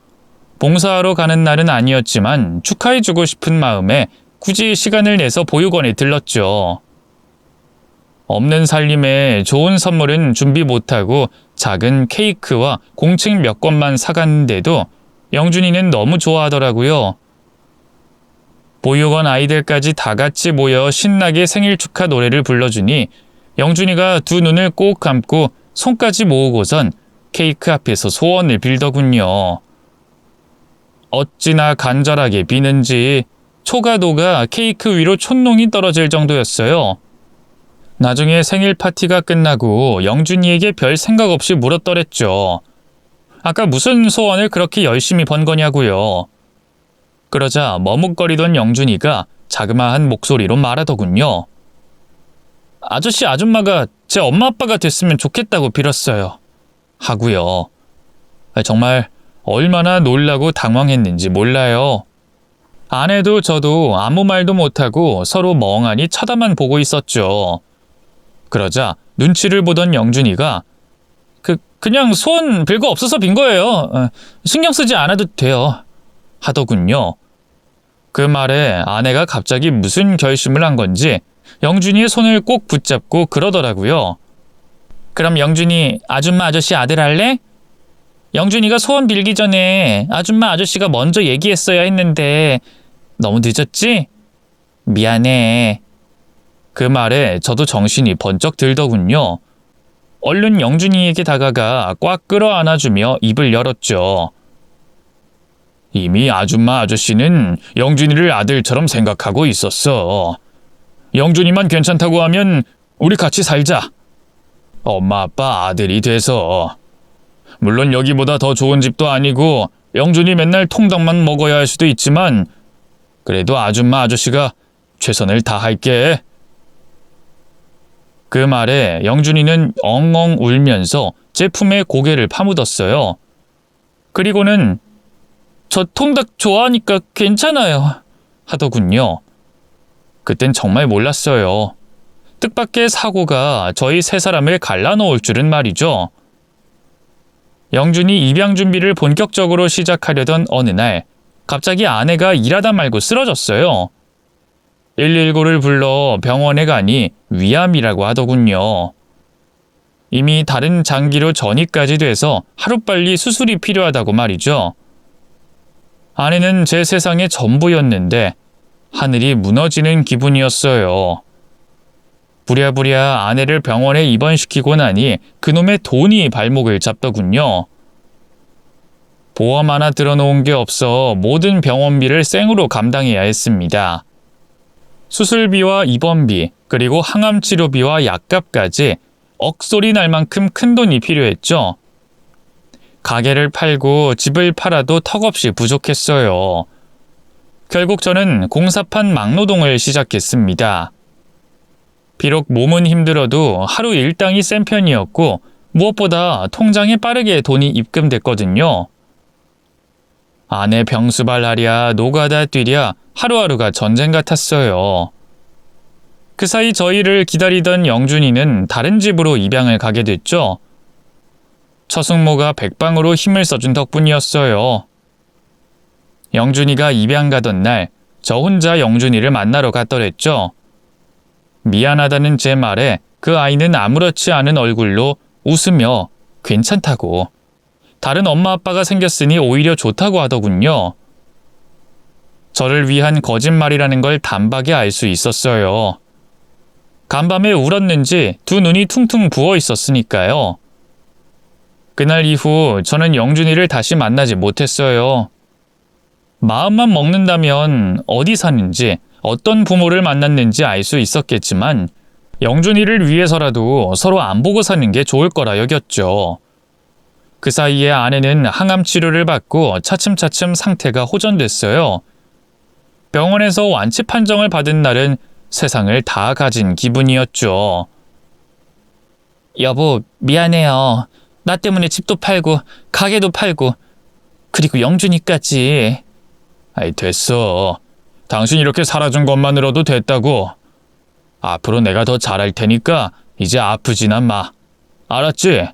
봉사하러 가는 날은 아니었지만 축하해주고 싶은 마음에 굳이 시간을 내서 보육원에 들렀죠. 없는 살림에 좋은 선물은 준비 못하고 작은 케이크와 공책 몇 권만 사갔는데도 영준이는 너무 좋아하더라고요. 보육원 아이들까지 다 같이 모여 신나게 생일 축하 노래를 불러주니 영준이가 두 눈을 꼭 감고 손까지 모으고선 케이크 앞에서 소원을 빌더군요. 어찌나 간절하게 비는지 초가도가 케이크 위로 촛농이 떨어질 정도였어요. 나중에 생일 파티가 끝나고 영준이에게 별 생각 없이 물었더랬죠. 아까 무슨 소원을 그렇게 열심히 번 거냐고요. 그러자 머뭇거리던 영준이가 자그마한 목소리로 말하더군요. 아저씨 아줌마가 제 엄마 아빠가 됐으면 좋겠다고 빌었어요. 하고요. 정말 얼마나 놀라고 당황했는지 몰라요. 아내도 저도 아무 말도 못하고 서로 멍하니 쳐다만 보고 있었죠. 그러자 눈치를 보던 영준이가 그냥 소원 별거 없어서 빈 거예요. 신경 쓰지 않아도 돼요. 하더군요. 그 말에 아내가 갑자기 무슨 결심을 한 건지 영준이의 손을 꼭 붙잡고 그러더라고요. 그럼 영준이 아줌마 아저씨 아들 할래? 영준이가 소원 빌기 전에 아줌마 아저씨가 먼저 얘기했어야 했는데 너무 늦었지? 미안해. 그 말에 저도 정신이 번쩍 들더군요. 얼른 영준이에게 다가가 꽉 끌어안아주며 입을 열었죠. 이미 아줌마 아저씨는 영준이를 아들처럼 생각하고 있었어. 영준이만 괜찮다고 하면 우리 같이 살자. 엄마 아빠 아들이 돼서. 물론 여기보다 더 좋은 집도 아니고 영준이 맨날 통닭만 먹어야 할 수도 있지만 그래도 아줌마 아저씨가 최선을 다할게. 그 말에 영준이는 엉엉 울면서 제 품에 고개를 파묻었어요. 그리고는 저 통닭 좋아하니까 괜찮아요. 하더군요. 그땐 정말 몰랐어요. 뜻밖의 사고가 저희 세 사람을 갈라놓을 줄은 말이죠. 영준이 입양 준비를 본격적으로 시작하려던 어느 날 갑자기 아내가 일하다 말고 쓰러졌어요. 119를 불러 병원에 가니 위암이라고 하더군요. 이미 다른 장기로 전이까지 돼서 하루빨리 수술이 필요하다고 말이죠. 아내는 제 세상의 전부였는데 하늘이 무너지는 기분이었어요. 부랴부랴 아내를 병원에 입원시키고 나니 그놈의 돈이 발목을 잡더군요. 보험 하나 들어놓은 게 없어 모든 병원비를 생으로 감당해야 했습니다. 수술비와 입원비, 그리고 항암 치료비와 약값까지 억소리 날 만큼 큰 돈이 필요했죠. 가게를 팔고 집을 팔아도 턱없이 부족했어요. 결국 저는 공사판 막노동을 시작했습니다. 비록 몸은 힘들어도 하루 일당이 센 편이었고 무엇보다 통장에 빠르게 돈이 입금됐거든요. 아내 병수발하랴 노가다 뛰랴 하루하루가 전쟁 같았어요. 그 사이 저희를 기다리던 영준이는 다른 집으로 입양을 가게 됐죠. 처숙모가 백방으로 힘을 써준 덕분이었어요. 영준이가 입양 가던 날 저 혼자 영준이를 만나러 갔더랬죠. 미안하다는 제 말에 그 아이는 아무렇지 않은 얼굴로 웃으며 괜찮다고, 다른 엄마 아빠가 생겼으니 오히려 좋다고 하더군요. 저를 위한 거짓말이라는 걸 단박에 알 수 있었어요. 간밤에 울었는지 두 눈이 퉁퉁 부어 있었으니까요. 그날 이후 저는 영준이를 다시 만나지 못했어요. 마음만 먹는다면 어디 사는지, 어떤 부모를 만났는지 알 수 있었겠지만 영준이를 위해서라도 서로 안 보고 사는 게 좋을 거라 여겼죠. 그 사이에 아내는 항암 치료를 받고 차츰차츰 상태가 호전됐어요. 병원에서 완치 판정을 받은 날은 세상을 다 가진 기분이었죠. 여보, 미안해요. 나 때문에 집도 팔고 가게도 팔고 그리고 영준이까지. 아이, 됐어. 당신 이렇게 살아준 것만으로도 됐다고. 앞으로 내가 더 잘할 테니까 이제 아프지나 마. 알았지?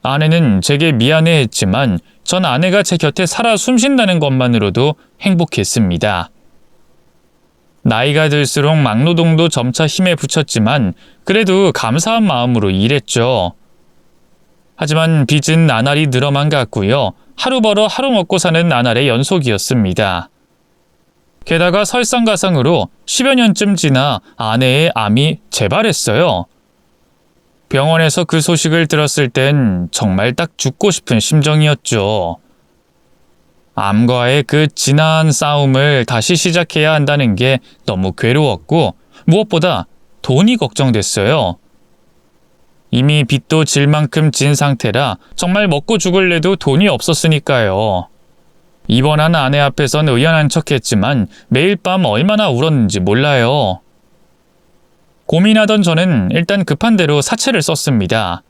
아내는 제게 미안해했지만 전 아내가 제 곁에 살아 숨쉰다는 것만으로도 행복했습니다. 나이가 들수록 막노동도 점차 힘에 붙였지만 그래도 감사한 마음으로 일했죠. 하지만 빚은 나날이 늘어만 갔고요. 하루 벌어 하루 먹고 사는 나날의 연속이었습니다. 게다가 설상가상으로 10여 년쯤 지나 아내의 암이 재발했어요. 병원에서 그 소식을 들었을 땐 정말 딱 죽고 싶은 심정이었죠. 암과의 그 지난 싸움을 다시 시작해야 한다는 게 너무 괴로웠고 무엇보다 돈이 걱정됐어요. 이미 빚도 질 만큼 진 상태라 정말 먹고 죽을래도 돈이 없었으니까요. 입원한 아내 앞에선 의연한 척했지만 매일 밤 얼마나 울었는지 몰라요. 고민하던 저는 일단 급한 대로 사채를 썼습니다.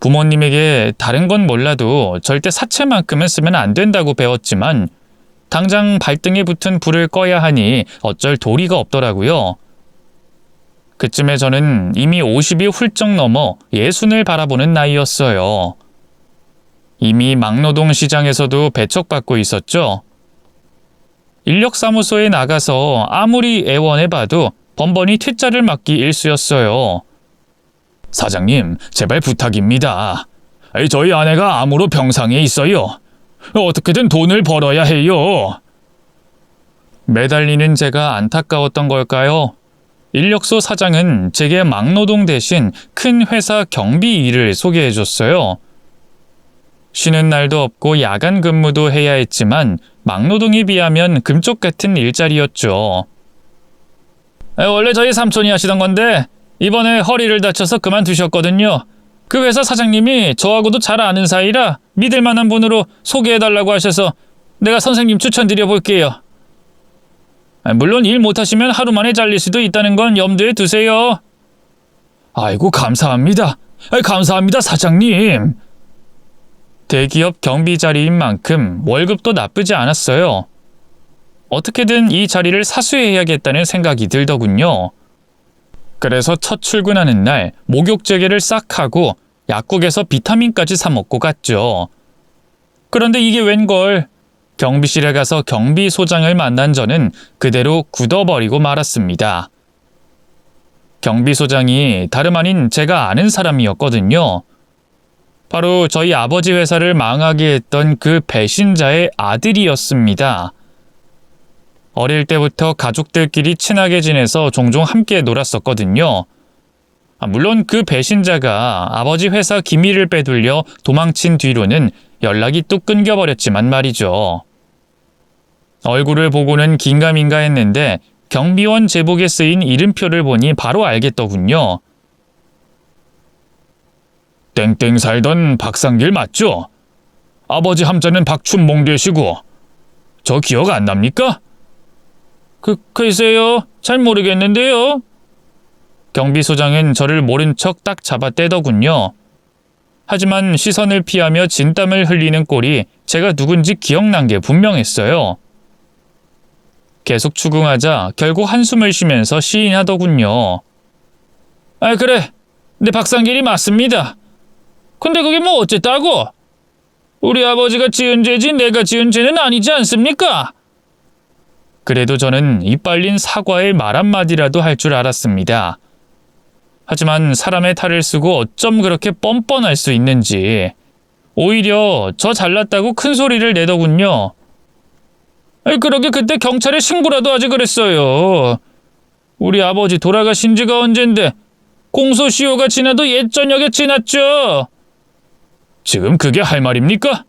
부모님에게 다른 건 몰라도 절대 사채만큼은 쓰면 안 된다고 배웠지만 당장 발등에 붙은 불을 꺼야 하니 어쩔 도리가 없더라고요. 그쯤에 저는 이미 50이 훌쩍 넘어 60을 바라보는 나이였어요. 이미 막노동 시장에서도 배척받고 있었죠. 인력사무소에 나가서 아무리 애원해봐도 번번이 퇴짜를 맞기 일쑤였어요. 사장님, 제발 부탁입니다. 저희 아내가 암으로 병상에 있어요. 어떻게든 돈을 벌어야 해요. 매달리는 제가 안타까웠던 걸까요? 인력소 사장은 제게 막노동 대신 큰 회사 경비 일을 소개해줬어요. 쉬는 날도 없고 야간 근무도 해야 했지만 막노동에 비하면 금쪽 같은 일자리였죠. 원래 저희 삼촌이 하시던 건데 이번에 허리를 다쳐서 그만두셨거든요. 그 회사 사장님이 저하고도 잘 아는 사이라 믿을 만한 분으로 소개해달라고 하셔서 내가 선생님 추천드려 볼게요. 물론 일 못하시면 하루 만에 잘릴 수도 있다는 건 염두에 두세요. 아이고, 감사합니다. 감사합니다, 사장님. 대기업 경비 자리인 만큼 월급도 나쁘지 않았어요. 어떻게든 이 자리를 사수해야겠다는 생각이 들더군요. 그래서 첫 출근하는 날 목욕제게를 싹 하고 약국에서 비타민까지 사 먹고 갔죠. 그런데 이게 웬걸. 경비실에 가서 경비소장을 만난 저는 그대로 굳어버리고 말았습니다. 경비소장이 다름 아닌 제가 아는 사람이었거든요. 바로 저희 아버지 회사를 망하게 했던 그 배신자의 아들이었습니다. 어릴 때부터 가족들끼리 친하게 지내서 종종 함께 놀았었거든요. 물론 그 배신자가 아버지 회사 기밀을 빼돌려 도망친 뒤로는 연락이 뚝 끊겨버렸지만 말이죠. 얼굴을 보고는 긴가민가 했는데 경비원 제복에 쓰인 이름표를 보니 바로 알겠더군요. 땡땡 살던 박상길 맞죠? 아버지 함자는 박춘봉 되시고. 저 기억 안 납니까? 글쎄요. 잘 모르겠는데요. 경비소장은 저를 모른 척 딱 잡아떼더군요. 하지만 시선을 피하며 진땀을 흘리는 꼴이 제가 누군지 기억난 게 분명했어요. 계속 추궁하자 결국 한숨을 쉬면서 시인하더군요. 그래. 내 박상길이 맞습니다. 근데 그게 뭐 어쨌다고? 우리 아버지가 지은 죄지 내가 지은 죄는 아니지 않습니까? 그래도 저는 이빨린 사과의 말 한마디라도 할 줄 알았습니다. 하지만 사람의 탈을 쓰고 어쩜 그렇게 뻔뻔할 수 있는지. 오히려 저 잘났다고 큰 소리를 내더군요. 그러게 그때 경찰에 신고라도 하지 그랬어요. 우리 아버지 돌아가신 지가 언젠데 공소시효가 지나도 옛 저녁에 지났죠. 지금 그게 할 말입니까?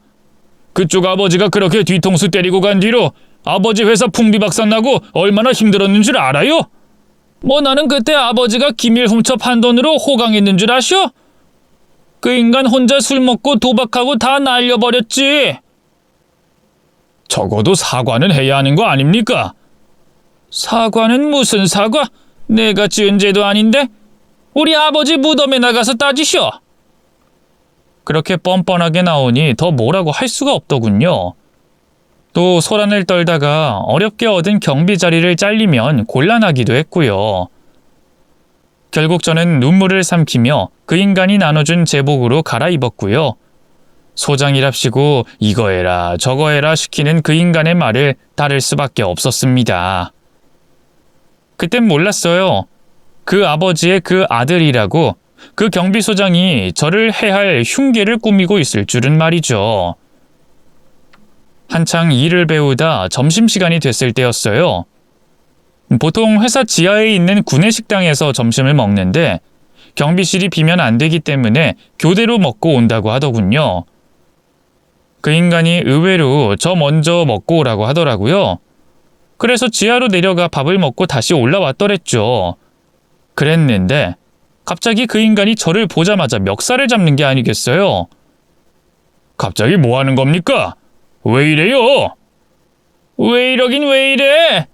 그쪽 아버지가 그렇게 뒤통수 때리고 간 뒤로 아버지 회사 풍비박산 나고 얼마나 힘들었는 줄 알아요? 나는 그때 아버지가 기밀 훔쳐 판 돈으로 호강했는 줄 아셔? 그 인간 혼자 술 먹고 도박하고 다 날려버렸지. 적어도 사과는 해야 하는 거 아닙니까? 사과는 무슨 사과? 내가 지은 죄도 아닌데? 우리 아버지 무덤에 나가서 따지셔. 그렇게 뻔뻔하게 나오니 더 뭐라고 할 수가 없더군요. 또 소란을 떨다가 어렵게 얻은 경비 자리를 잘리면 곤란하기도 했고요. 결국 저는 눈물을 삼키며 그 인간이 나눠준 제복으로 갈아입었고요. 소장이랍시고 이거 해라 저거 해라 시키는 그 인간의 말을 따를 수밖에 없었습니다. 그땐 몰랐어요. 그 아버지의 그 아들이라고 그 경비소장이 저를 해할 흉계를 꾸미고 있을 줄은 말이죠. 한창 일을 배우다 점심시간이 됐을 때였어요. 보통 회사 지하에 있는 구내식당에서 점심을 먹는데 경비실이 비면 안 되기 때문에 교대로 먹고 온다고 하더군요. 그 인간이 의외로 저 먼저 먹고 오라고 하더라고요. 그래서 지하로 내려가 밥을 먹고 다시 올라왔더랬죠. 그랬는데 갑자기 그 인간이 저를 보자마자 멱살을 잡는 게 아니겠어요. 갑자기 뭐 하는 겁니까? 왜 이래요? 왜 이러긴 왜 이래?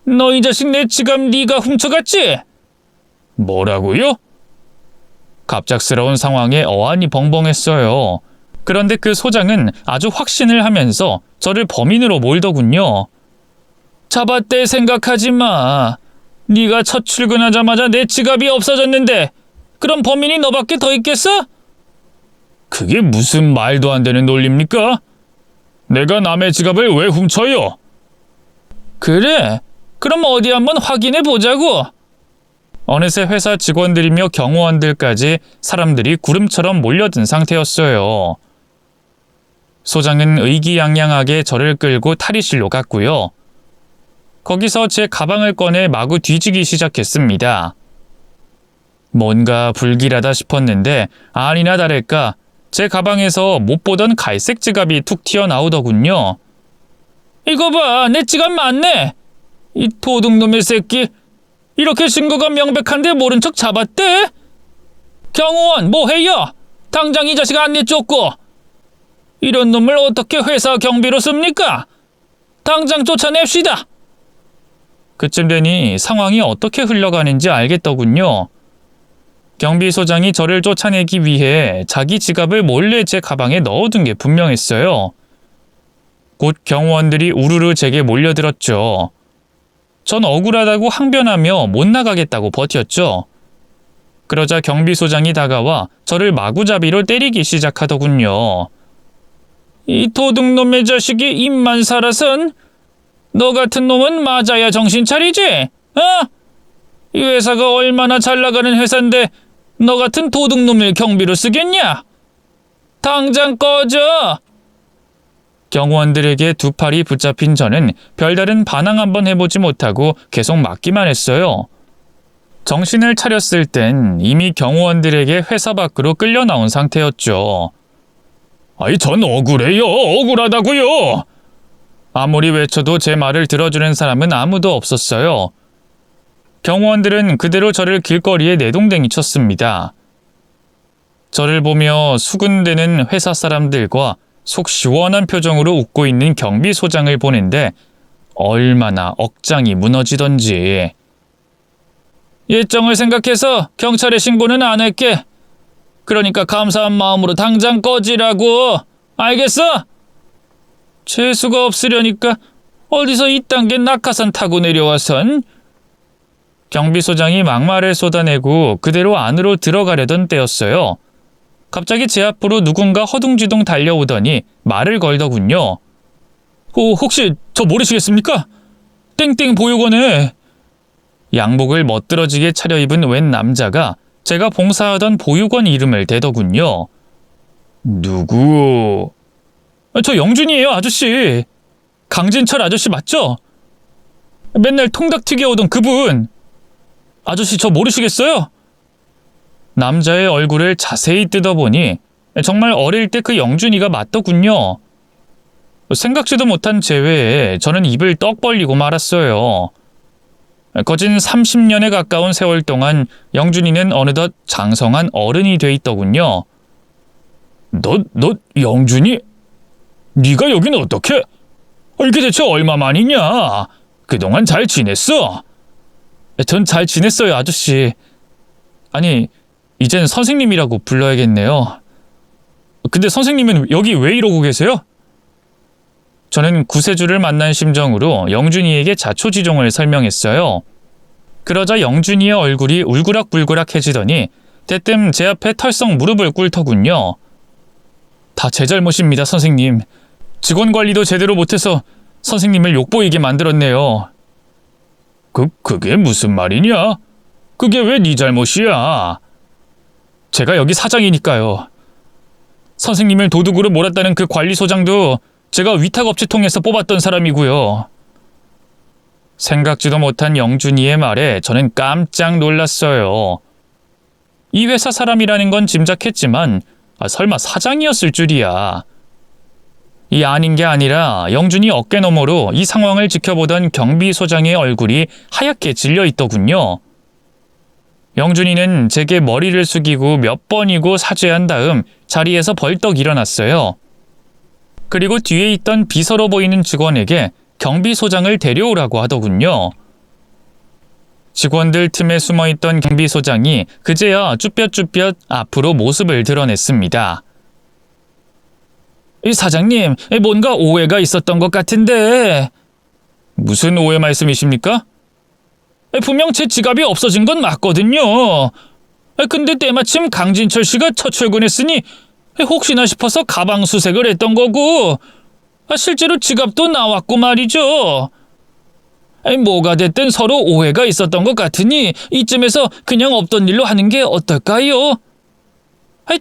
너 이 자식 내 지갑 네가 훔쳐갔지? 뭐라고요? 갑작스러운 상황에 어안이 벙벙했어요. 그런데 그 소장은 아주 확신을 하면서 저를 범인으로 몰더군요. 잡았대 생각하지 마. 네가 첫 출근하자마자 내 지갑이 없어졌는데 그럼 범인이 너밖에 더 있겠어? 그게 무슨 말도 안 되는 논리입니까? 내가 남의 지갑을 왜 훔쳐요? 그래? 그럼 어디 한번 확인해 보자고. 어느새 회사 직원들이며 경호원들까지 사람들이 구름처럼 몰려든 상태였어요. 소장은 의기양양하게 저를 끌고 탈의실로 갔고요. 거기서 제 가방을 꺼내 마구 뒤지기 시작했습니다. 뭔가 불길하다 싶었는데 아니나 다를까 제 가방에서 못 보던 갈색 지갑이 툭 튀어나오더군요. 이거 봐, 내 지갑 맞네. 이 도둑놈의 새끼. 이렇게 증거가 명백한데 모른 척 잡았대? 경호원 뭐해요? 당장 이 자식 안내 쫓고. 이런 놈을 어떻게 회사 경비로 씁니까? 당장 쫓아냅시다. 그쯤 되니 상황이 어떻게 흘러가는지 알겠더군요. 경비소장이 저를 쫓아내기 위해 자기 지갑을 몰래 제 가방에 넣어둔 게 분명했어요. 곧 경호원들이 우르르 제게 몰려들었죠. 전 억울하다고 항변하며 못 나가겠다고 버텼죠. 그러자 경비소장이 다가와 저를 마구잡이로 때리기 시작하더군요. 이 도둑놈의 자식이 입만 살아선 너 같은 놈은 맞아야 정신 차리지? 어? 이 회사가 얼마나 잘 나가는 회사인데 너 같은 도둑놈을 경비로 쓰겠냐? 당장 꺼져! 경호원들에게 두 팔이 붙잡힌 저는 별다른 반항 한번 해보지 못하고 계속 맞기만 했어요. 정신을 차렸을 땐 이미 경호원들에게 회사 밖으로 끌려 나온 상태였죠. 아이, 전 억울해요. 억울하다고요. 아무리 외쳐도 제 말을 들어주는 사람은 아무도 없었어요. 경호원들은 그대로 저를 길거리에 내동댕이 쳤습니다. 저를 보며 수군대는 회사 사람들과 속 시원한 표정으로 웃고 있는 경비소장을 보는데 얼마나 억장이 무너지던지. 예정을 생각해서 경찰에 신고는 안 할게. 그러니까 감사한 마음으로 당장 꺼지라고. 알겠어? 재수가 없으려니까 어디서 이딴 게 낙하산 타고 내려와선. 경비소장이 막말을 쏟아내고 그대로 안으로 들어가려던 때였어요. 갑자기 제 앞으로 누군가 허둥지둥 달려오더니 말을 걸더군요. 혹시 저 모르시겠습니까? 땡땡 보육원에. 양복을 멋들어지게 차려입은 웬 남자가 제가 봉사하던 보육원 이름을 대더군요. 누구? 저 영준이에요, 아저씨. 강진철 아저씨 맞죠? 맨날 통닭 튀겨오던 그분. 아저씨 저 모르시겠어요? 남자의 얼굴을 자세히 뜯어보니 정말 어릴 때 그 영준이가 맞더군요. 생각지도 못한 재회에 저는 입을 떡 벌리고 말았어요. 거진 30년에 가까운 세월 동안 영준이는 어느덧 장성한 어른이 돼 있더군요. 너 영준이? 네가 여긴 어떻게? 이게 대체 얼마 만이냐? 그동안 잘 지냈어? 전 잘 지냈어요, 아저씨. 아니, 이젠 선생님이라고 불러야겠네요. 근데 선생님은 여기 왜 이러고 계세요? 저는 구세주를 만난 심정으로 영준이에게 자초지종을 설명했어요. 그러자 영준이의 얼굴이 울그락불그락해지더니 대뜸 제 앞에 털썩 무릎을 꿇더군요. 다 제 잘못입니다, 선생님. 직원 관리도 제대로 못해서 선생님을 욕보이게 만들었네요. 그게 무슨 말이냐? 그게 왜 네 잘못이야? 제가 여기 사장이니까요. 선생님을 도둑으로 몰았다는 그 관리소장도 제가 위탁업체 통해서 뽑았던 사람이고요. 생각지도 못한 영준이의 말에 저는 깜짝 놀랐어요. 이 회사 사람이라는 건 짐작했지만 설마 사장이었을 줄이야. 이 아닌 게 아니라 영준이 어깨 너머로 이 상황을 지켜보던 경비소장의 얼굴이 하얗게 질려 있더군요. 영준이는 제게 머리를 숙이고 몇 번이고 사죄한 다음 자리에서 벌떡 일어났어요. 그리고 뒤에 있던 비서로 보이는 직원에게 경비소장을 데려오라고 하더군요. 직원들 틈에 숨어있던 경비소장이 그제야 쭈뼛쭈뼛 앞으로 모습을 드러냈습니다. 사장님, 뭔가 오해가 있었던 것 같은데. 무슨 오해 말씀이십니까? 분명 제 지갑이 없어진 건 맞거든요. 근데 때마침 강진철 씨가 첫 출근했으니 혹시나 싶어서 가방 수색을 했던 거고, 실제로 지갑도 나왔고 말이죠. 뭐가 됐든 서로 오해가 있었던 것 같으니 이쯤에서 그냥 없던 일로 하는 게 어떨까요?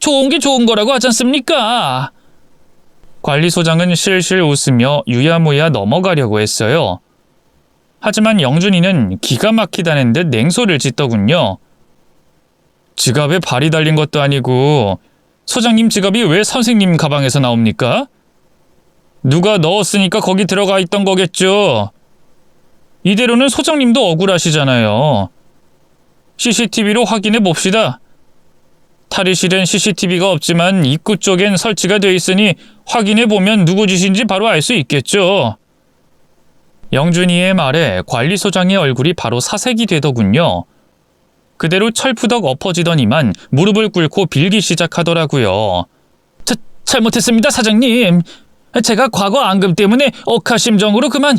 좋은 게 좋은 거라고 하지 않습니까? 관리소장은 실실 웃으며 유야무야 넘어가려고 했어요. 하지만 영준이는 기가 막히다는 듯 냉소를 짓더군요. 지갑에 발이 달린 것도 아니고 소장님 지갑이 왜 선생님 가방에서 나옵니까? 누가 넣었으니까 거기 들어가 있던 거겠죠. 이대로는 소장님도 억울하시잖아요. CCTV로 확인해 봅시다. 탈의실엔 CCTV가 없지만 입구 쪽엔 설치가 돼 있으니 확인해 보면 누구 짓인지 바로 알 수 있겠죠. 영준이의 말에 관리소장의 얼굴이 바로 사색이 되더군요. 그대로 철푸덕 엎어지더니만 무릎을 꿇고 빌기 시작하더라고요. 잘못했습니다, 사장님. 제가 과거 앙금 때문에 억하심정으로 그만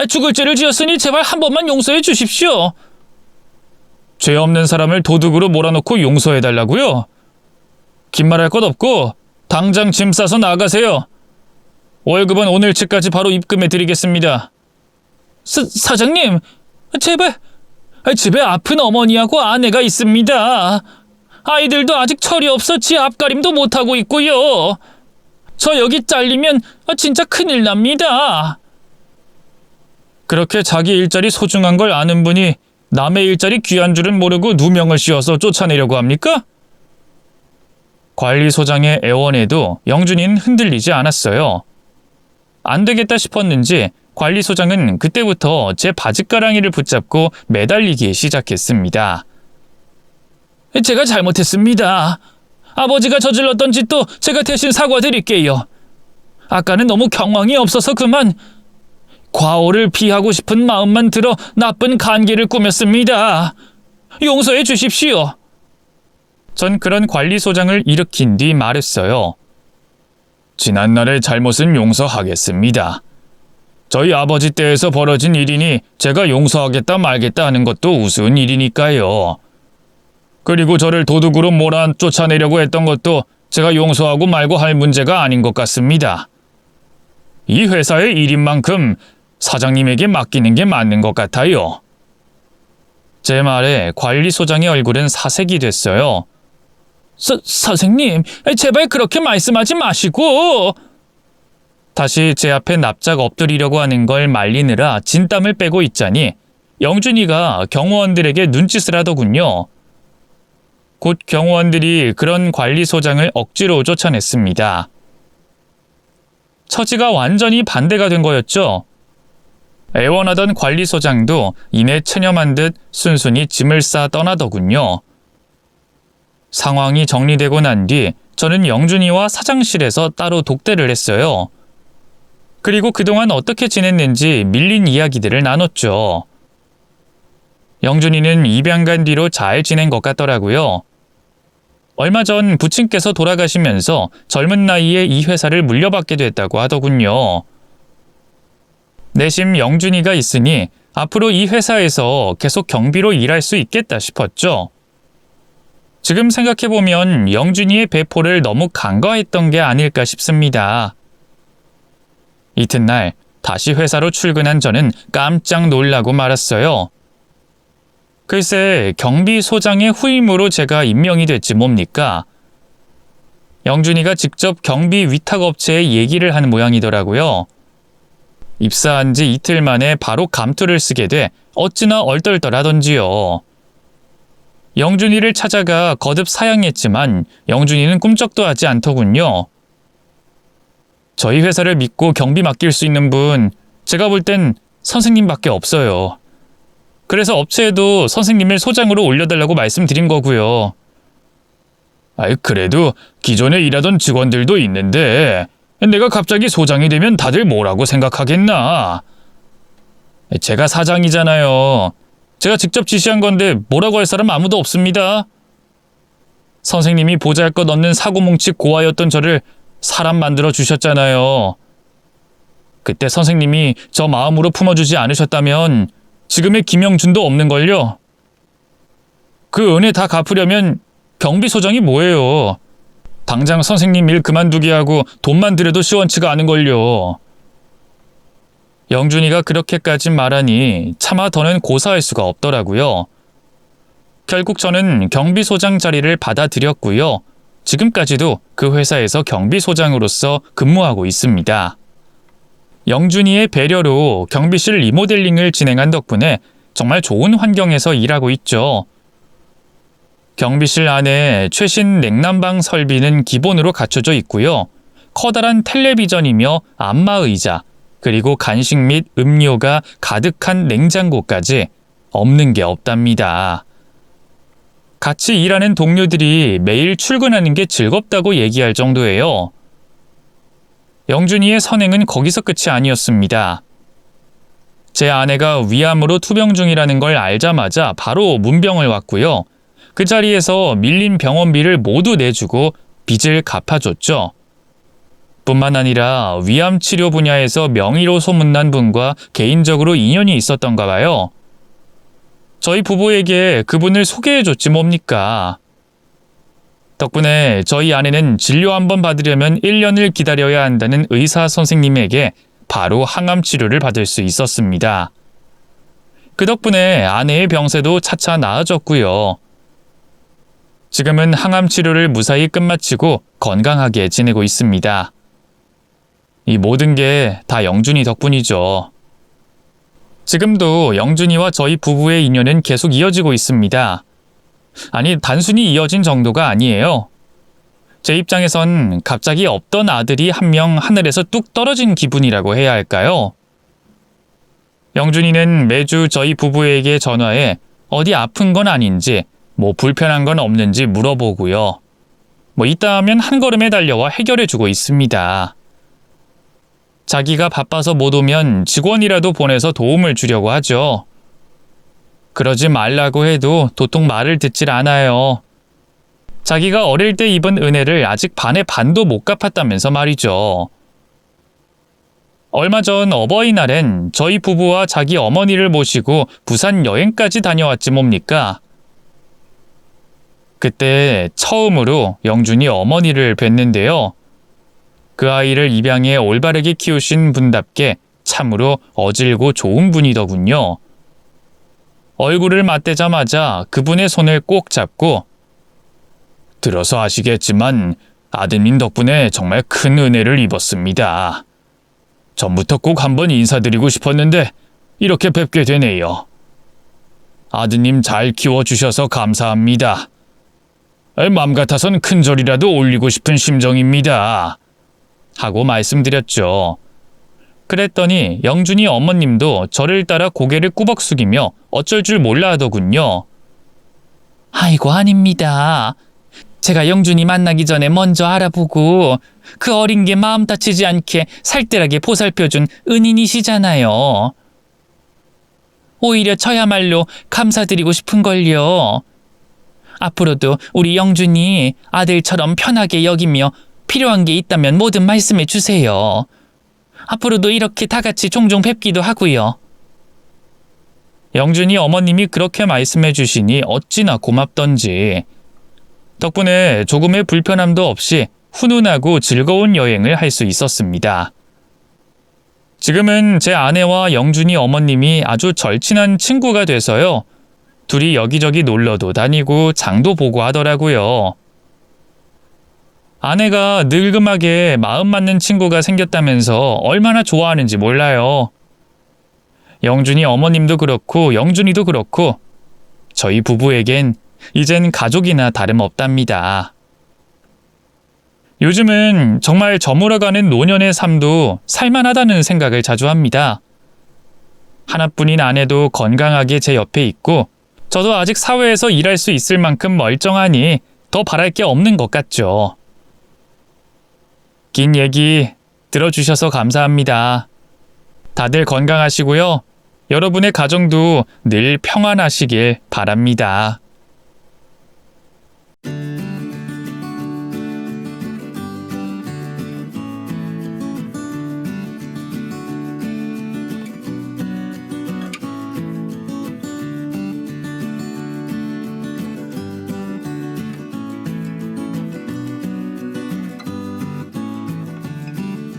죽을 죄를 지었으니 제발 한 번만 용서해 주십시오. 죄 없는 사람을 도둑으로 몰아놓고 용서해달라고요? 긴 말할 것 없고 당장 짐 싸서 나가세요. 월급은 오늘치까지 바로 입금해드리겠습니다. 사장님, 제발. 집에 아픈 어머니하고 아내가 있습니다. 아이들도 아직 철이 없어 지 앞가림도 못하고 있고요. 저 여기 잘리면 진짜 큰일 납니다. 그렇게 자기 일자리 소중한 걸 아는 분이 남의 일자리 귀한 줄은 모르고 누명을 씌워서 쫓아내려고 합니까? 관리소장의 애원에도 영준이는 흔들리지 않았어요. 안 되겠다 싶었는지 관리소장은 그때부터 제 바짓가랑이를 붙잡고 매달리기 시작했습니다. 제가 잘못했습니다. 아버지가 저질렀던 짓도 제가 대신 사과드릴게요. 아까는 너무 경황이 없어서 그만 과오를 피하고 싶은 마음만 들어 나쁜 간계를 꾸몄습니다. 용서해 주십시오. 전 그런 관리소장을 일으킨 뒤 말했어요. 지난날의 잘못은 용서하겠습니다. 저희 아버지 때에서 벌어진 일이니 제가 용서하겠다 말겠다 하는 것도 우스운 일이니까요. 그리고 저를 도둑으로 몰아 쫓아내려고 했던 것도 제가 용서하고 말고 할 문제가 아닌 것 같습니다. 이 회사의 일인 만큼 사장님에게 맡기는 게 맞는 것 같아요. 제 말에 관리소장의 얼굴은 사색이 됐어요. 선생님, 제발 그렇게 말씀하지 마시고. 다시 제 앞에 납작 엎드리려고 하는 걸 말리느라 진땀을 빼고 있자니 영준이가 경호원들에게 눈짓을 하더군요. 곧 경호원들이 그런 관리소장을 억지로 쫓아냈습니다. 처지가 완전히 반대가 된 거였죠. 애원하던 관리소장도 이내 체념한 듯 순순히 짐을 싸 떠나더군요. 상황이 정리되고 난 뒤 저는 영준이와 사장실에서 따로 독대를 했어요. 그리고 그동안 어떻게 지냈는지 밀린 이야기들을 나눴죠. 영준이는 입양 간 뒤로 잘 지낸 것 같더라고요. 얼마 전 부친께서 돌아가시면서 젊은 나이에 이 회사를 물려받게 됐다고 하더군요. 내심 영준이가 있으니 앞으로 이 회사에서 계속 경비로 일할 수 있겠다 싶었죠. 지금 생각해보면 영준이의 배포를 너무 간과했던 게 아닐까 싶습니다. 이튿날 다시 회사로 출근한 저는 깜짝 놀라고 말았어요. 글쎄 경비소장의 후임으로 제가 임명이 됐지 뭡니까? 영준이가 직접 경비 위탁업체에 얘기를 하는 모양이더라고요. 입사한 지 이틀 만에 바로 감투를 쓰게 돼 어찌나 얼떨떨하던지요. 영준이를 찾아가 거듭 사양했지만 영준이는 꿈쩍도 하지 않더군요. 저희 회사를 믿고 경비 맡길 수 있는 분 제가 볼 땐 선생님밖에 없어요. 그래서 업체에도 선생님을 소장으로 올려달라고 말씀드린 거고요. 그래도 기존에 일하던 직원들도 있는데 내가 갑자기 소장이 되면 다들 뭐라고 생각하겠나. 제가 사장이잖아요. 제가 직접 지시한 건데 뭐라고 할 사람 아무도 없습니다. 선생님이 보잘것 없는 사고뭉치 고아였던 저를 사람 만들어 주셨잖아요. 그때 선생님이 저 마음으로 품어주지 않으셨다면 지금의 김영준도 없는걸요. 그 은혜 다 갚으려면 경비소장이 뭐예요. 당장 선생님 일 그만두게 하고 돈만 들여도 시원치가 않은걸요. 영준이가 그렇게까지 말하니 차마 더는 고사할 수가 없더라고요. 결국 저는 경비소장 자리를 받아들였고요. 지금까지도 그 회사에서 경비소장으로서 근무하고 있습니다. 영준이의 배려로 경비실 리모델링을 진행한 덕분에 정말 좋은 환경에서 일하고 있죠. 경비실 안에 최신 냉난방 설비는 기본으로 갖춰져 있고요. 커다란 텔레비전이며 안마의자, 그리고 간식 및 음료가 가득한 냉장고까지 없는 게 없답니다. 같이 일하는 동료들이 매일 출근하는 게 즐겁다고 얘기할 정도예요. 영준이의 선행은 거기서 끝이 아니었습니다. 제 아내가 위암으로 투병 중이라는 걸 알자마자 바로 문병을 왔고요. 그 자리에서 밀린 병원비를 모두 내주고 빚을 갚아줬죠. 뿐만 아니라 위암 치료 분야에서 명의로 소문난 분과 개인적으로 인연이 있었던가 봐요. 저희 부부에게 그분을 소개해줬지 뭡니까? 덕분에 저희 아내는 진료 한번 받으려면 1년을 기다려야 한다는 의사 선생님에게 바로 항암 치료를 받을 수 있었습니다. 그 덕분에 아내의 병세도 차차 나아졌고요. 지금은 항암 치료를 무사히 끝마치고 건강하게 지내고 있습니다. 이 모든 게 다 영준이 덕분이죠. 지금도 영준이와 저희 부부의 인연은 계속 이어지고 있습니다. 아니, 단순히 이어진 정도가 아니에요. 제 입장에선 갑자기 없던 아들이 한 명 하늘에서 뚝 떨어진 기분이라고 해야 할까요? 영준이는 매주 저희 부부에게 전화해 어디 아픈 건 아닌지, 뭐 불편한 건 없는지 물어보고요. 뭐 있다 하면 한 걸음에 달려와 해결해주고 있습니다. 자기가 바빠서 못 오면 직원이라도 보내서 도움을 주려고 하죠. 그러지 말라고 해도 도통 말을 듣질 않아요. 자기가 어릴 때 입은 은혜를 아직 반의 반도 못 갚았다면서 말이죠. 얼마 전 어버이날엔 저희 부부와 자기 어머니를 모시고 부산 여행까지 다녀왔지 뭡니까? 그때 처음으로 영준이 어머니를 뵀는데요. 그 아이를 입양해 올바르게 키우신 분답게 참으로 어질고 좋은 분이더군요. 얼굴을 맞대자마자 그분의 손을 꼭 잡고 들어서 아시겠지만 아드님 덕분에 정말 큰 은혜를 입었습니다. 전부터 꼭 한번 인사드리고 싶었는데 이렇게 뵙게 되네요. 아드님 잘 키워주셔서 감사합니다. 맘 같아선 큰 절이라도 올리고 싶은 심정입니다. 하고 말씀드렸죠. 그랬더니 영준이 어머님도 저를 따라 고개를 꾸벅 숙이며 어쩔 줄 몰라 하더군요. 아이고, 아닙니다. 제가 영준이 만나기 전에 먼저 알아보고 그 어린 게 마음 다치지 않게 살뜰하게 보살펴준 은인이시잖아요. 오히려 저야말로 감사드리고 싶은걸요. 앞으로도 우리 영준이 아들처럼 편하게 여기며 필요한 게 있다면 뭐든 말씀해 주세요. 앞으로도 이렇게 다 같이 종종 뵙기도 하고요. 영준이 어머님이 그렇게 말씀해 주시니 어찌나 고맙던지. 덕분에 조금의 불편함도 없이 훈훈하고 즐거운 여행을 할 수 있었습니다. 지금은 제 아내와 영준이 어머님이 아주 절친한 친구가 돼서요. 둘이 여기저기 놀러도 다니고 장도 보고 하더라고요. 아내가 늙음하게 마음 맞는 친구가 생겼다면서 얼마나 좋아하는지 몰라요. 영준이 어머님도 그렇고 영준이도 그렇고 저희 부부에겐 이젠 가족이나 다름없답니다. 요즘은 정말 저물어가는 노년의 삶도 살만하다는 생각을 자주 합니다. 하나뿐인 아내도 건강하게 제 옆에 있고 저도 아직 사회에서 일할 수 있을 만큼 멀쩡하니 더 바랄 게 없는 것 같죠. 긴 얘기 들어주셔서 감사합니다. 다들 건강하시고요. 여러분의 가정도 늘 평안하시길 바랍니다.